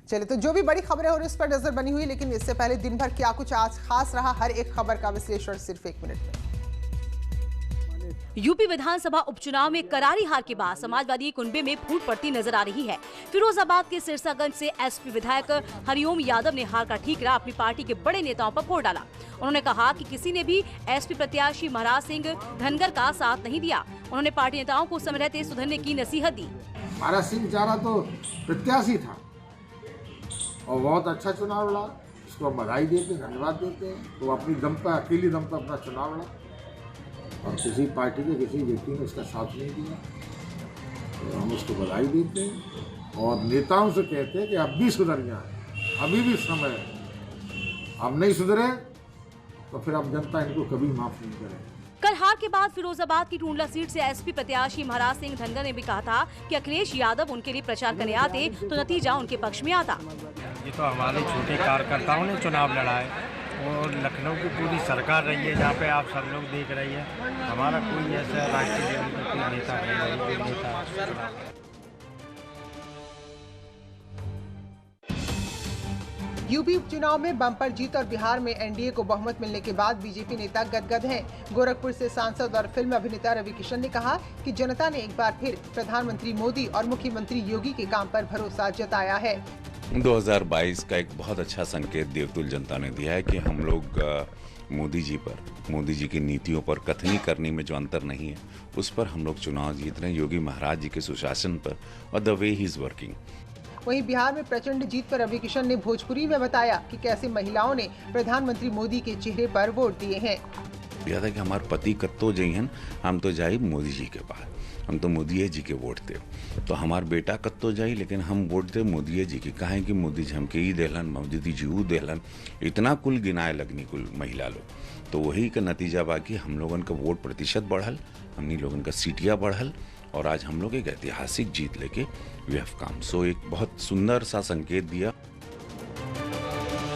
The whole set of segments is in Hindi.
चलिए, तो जो भी बड़ी खबरें हो रही उस पर नजर बनी हुई, लेकिन इससे पहले दिन भर क्या कुछ आज खास रहा, हर एक खबर का विश्लेषण सिर्फ 1 मिनट में। यूपी विधानसभा उपचुनाव में करारी हार के बाद समाजवादी कुनबे में फूट पड़ती नजर आ रही है। फिरोजाबाद के सिरसागंज से एसपी विधायक हरिओम यादव ने हार का ठीकरा अपनी पार्टी के बड़े नेताओं पर फोड़ डाला। उन्होंने कहा कि किसी ने भी एसपी प्रत्याशी महाराज सिंह धनगर का साथ नहीं दिया। उन्होंने पार्टी नेताओं को समय रहते सुधरने की नसीहत दी। महाराज सिंह बेचारा तो प्रत्याशी था और बहुत अच्छा चुनाव लड़ा, उसको बधाई देते, धन्यवाद देते। तो अपनी दम पर, अकेली दम पर अपना चुनाव लड़ा और किसी पार्टी के किसी व्यक्ति ने उसका साथ नहीं दिया, तो हम उसको बधाई देते हैं और नेताओं से कहते हैं कि अब भी सुधर जाए, अभी भी समय है। अब नहीं सुधरे तो फिर अब जनता इनको कभी माफ नहीं करेगी। कल हार के बाद फिरोजाबाद की टूंडला सीट से एसपी प्रत्याशी महाराज सिंह धनगर ने भी कहा था कि अखिलेश यादव उनके लिए प्रचार करने आते तो नतीजा उनके पक्ष में आता। ये तो हमारे छोटे कार्यकर्ताओं ने चुनाव लड़ा है और लखनऊ की पूरी सरकार रही है जहाँ पे आप सब लोग देख रही है। हमारा कोई ऐसा राष्ट्रीय लेवल का कोई नेता नहीं, कोई नेता। यूपी उपचुनाव में बम्पर जीत और बिहार में एनडीए को बहुमत मिलने के बाद बीजेपी नेता गदगद हैं। गोरखपुर से सांसद और फिल्म अभिनेता रवि किशन ने कहा कि जनता ने एक बार फिर प्रधानमंत्री मोदी और मुख्यमंत्री योगी के काम पर भरोसा जताया है। 2022 का एक बहुत अच्छा संकेत देवतुल जनता ने दिया है कि हम लोग मोदी जी की नीतियों पर, कथनी करनी में जो अंतर नहीं है उस पर हम लोग चुनाव जीत रहे हैं, योगी महाराज जी के सुशासन पर और the way he is working. वहीं बिहार में प्रचंड जीत पर रवि किशन ने भोजपुरी में बताया कि कैसे महिलाओं ने प्रधानमंत्री मोदी के चेहरे पर वोट दिए हैं। यह था कि हमारे पति कत्तो जइहन, हम तो जाई मोदी जी के पास, हम तो मोदी जी के वोट दे। तो हमार बेटा कत्तो जाई, लेकिन हम वोट दे मोदी जी की। कहें कि मोदी जी हमके ही देहलन, मोदी जी ऊ देहलन, इतना कुल गिनाए लगनी कुल महिला लोग। तो वही का नतीजा बाकी हम लोगन का वोट प्रतिशत बढ़ल, हमनी लोगन का सीटियाँ बढ़ल और आज हम लोग एक ऐतिहासिक जीत लेके वी हैव कम। सो एक बहुत सुंदर सा संकेत दिया।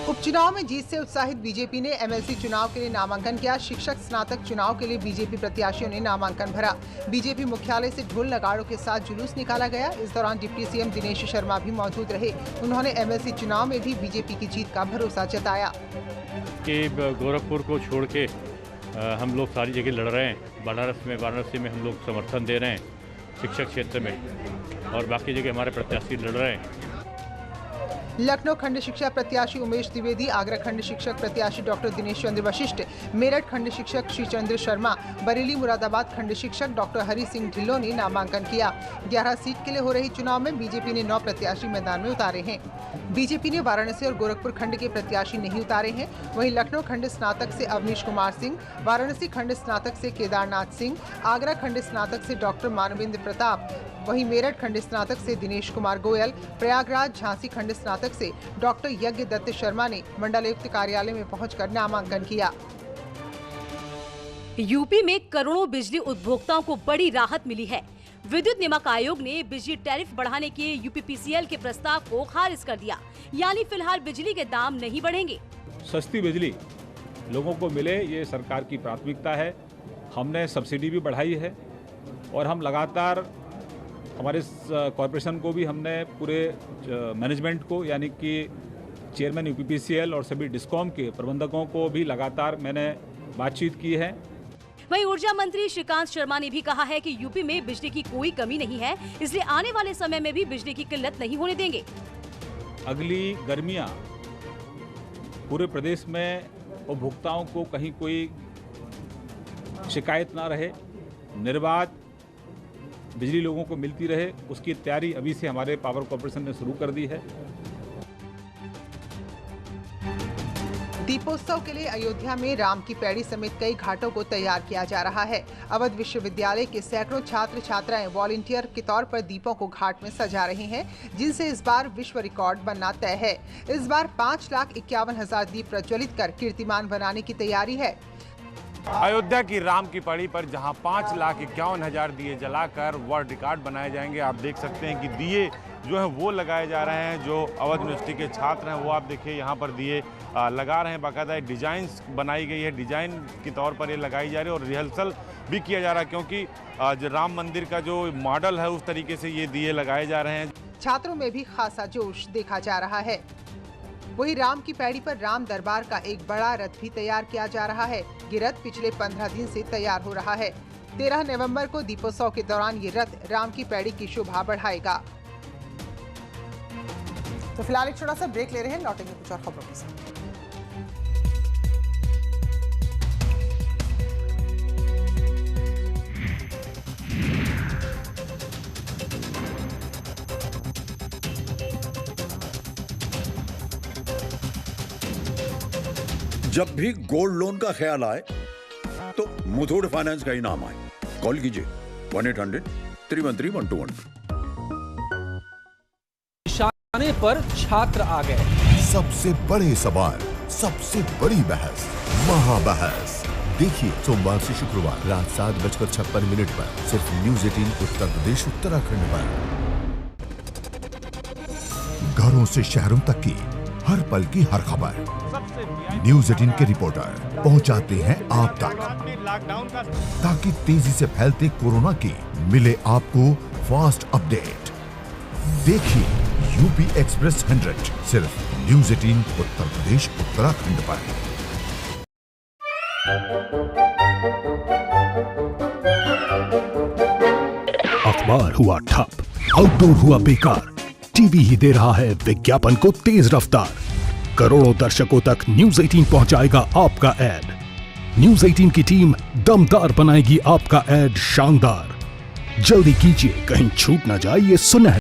उपचुनाव में जीत से उत्साहित बीजेपी ने एमएलसी चुनाव के लिए नामांकन किया। शिक्षक स्नातक चुनाव के लिए बीजेपी प्रत्याशियों ने नामांकन भरा। बीजेपी मुख्यालय से ढोल नगाड़ों के साथ जुलूस निकाला गया। इस दौरान डिप्टी सीएम दिनेश शर्मा भी मौजूद रहे। उन्होंने एमएलसी चुनाव में भी बीजेपी की जीत का भरोसा जताया। कि गोरखपुर को छोड़ के हम लोग सारी जगह लड़ रहे हैं। वाराणसी में हम लोग समर्थन दे रहे हैं शिक्षक क्षेत्र में, और बाकी जगह हमारे प्रत्याशी लड़ रहे हैं। लखनऊ खंड शिक्षा प्रत्याशी उमेश द्विवेदी, आगरा खंड शिक्षक प्रत्याशी डॉक्टर दिनेश चंद्र वशिष्ठ, मेरठ खंड शिक्षक श्री चंद्र शर्मा, बरेली मुरादाबाद खंड शिक्षक डॉक्टर हरि सिंह ढिल्लों ने नामांकन किया। 11 सीट के लिए हो रही चुनाव में बीजेपी ने 9 प्रत्याशी मैदान में उतारे हैं। बीजेपी ने वाराणसी और गोरखपुर खंड के प्रत्याशी नहीं उतारे हैं। वहीं लखनऊ खंड स्नातक से अवनीश कुमार सिंह, वाराणसी खंड स्नातक से केदारनाथ सिंह, आगरा खंड स्नातक से डॉक्टर मानवेंद्र प्रताप, वहीं मेरठ खंड स्नातक से दिनेश कुमार गोयल, प्रयागराज झांसी खंड स्नातक से डॉक्टर यज्ञ दत्त शर्मा ने मंडलायुक्त कार्यालय में पहुंचकर नामांकन किया। यूपी में करोड़ों बिजली उपभोक्ताओं को बड़ी राहत मिली है। विद्युत नियामक आयोग ने बिजली टैरिफ बढ़ाने के यूपीपीसीएल के प्रस्ताव को खारिज कर दिया, यानी फिलहाल बिजली के दाम नहीं बढ़ेंगे। सस्ती बिजली लोगों को मिले, ये सरकार की प्राथमिकता है। हमने सब्सिडी भी बढ़ाई है और हम लगातार हमारे कॉरपोरेशन को भी हमने पूरे मैनेजमेंट को, यानी कि चेयरमैन यूपीपीसीएल और सभी डिस्कॉम के प्रबंधकों को भी लगातार मैंने बातचीत की है। वहीं ऊर्जा मंत्री श्रीकांत शर्मा ने भी कहा है कि यूपी में बिजली की कोई कमी नहीं है, इसलिए आने वाले समय में भी बिजली की किल्लत नहीं होने देंगे। अगली गर्मियां पूरे प्रदेश में उपभोक्ताओं को कहीं कोई शिकायत ना रहे, निर्बाध बिजली लोगों को मिलती रहे, उसकी तैयारी अभी से हमारे पावर कॉर्पोरेशन ने शुरू कर दी है। दीपोत्सव के लिए अयोध्या में राम की पैड़ी समेत कई घाटों को तैयार किया जा रहा है। अवध विश्वविद्यालय के सैकड़ों छात्र छात्राएं वॉलंटियर के तौर पर दीपों को घाट में सजा रहे हैं, जिनसे इस बार विश्व रिकॉर्ड बनना तय है। इस बार 5,51,000 दीप प्रज्वलित कर कीर्तिमान बनाने की तैयारी है। अयोध्या की राम की पड़ी पर जहां 5,51,000 दिए जलाकर वर्ल्ड रिकॉर्ड बनाए जाएंगे। आप देख सकते हैं कि दिए जो है वो लगाए जा रहे हैं। जो अवध यूनिवर्सिटी के छात्र हैं वो आप देखिए यहाँ पर दिए लगा रहे हैं। बाकायदा डिजाइन्स बनाई गई है, डिजाइन के तौर पर ये लगाई जा रही है और रिहर्सल भी किया जा रहा है, क्योंकि जो राम मंदिर का जो मॉडल है उस तरीके से ये दिए लगाए जा रहे हैं। छात्रों में भी खासा जोश देखा जा रहा है। वहीं राम की पैड़ी पर राम दरबार का एक बड़ा रथ भी तैयार किया जा रहा है। ये रथ पिछले 15 दिन से तैयार हो रहा है। 13 नवंबर को दीपोत्सव के दौरान ये रथ राम की पैड़ी की शोभा बढ़ाएगा। तो फिलहाल एक छोटा सा ब्रेक ले रहे हैं, लौटेंगे कुछ और खबरों के साथ। जब भी गोल्ड लोन का ख्याल आए तो मुथूट फाइनेंस का ही नाम आए। कॉल कीजिए 1-800-313-1212। निशाने पर छात्र आ गए। सबसे बड़े सवाल, सबसे बड़ी बहस, महाबहस। देखिए सोमवार से शुक्रवार रात 7:56 पर सिर्फ न्यूज़ 18 उत्तर प्रदेश उत्तराखंड पर। घरों से शहरों तक की हर पल की हर खबर न्यूज़ 18 के रिपोर्टर पहुंचाते हैं आप तक, ताकि तेजी से फैलते कोरोना की मिले आपको फास्ट अपडेट। देखिए यूपी एक्सप्रेस 100 सिर्फ न्यूज़ 18 उत्तर प्रदेश उत्तराखंड पर। अखबार हुआ ठप, आउटडोर हुआ बेकार, टीवी ही दे रहा है विज्ञापन को तेज रफ्तार। करोड़ों दर्शकों तक न्यूज़ 18 पहुंचाएगा आपका ऐड। न्यूज़ 18 की टीम दमदार बनाएगी आपका ऐड शानदार। जल्दी कीजिए, कहीं छूट ना जाए ये सुनहरा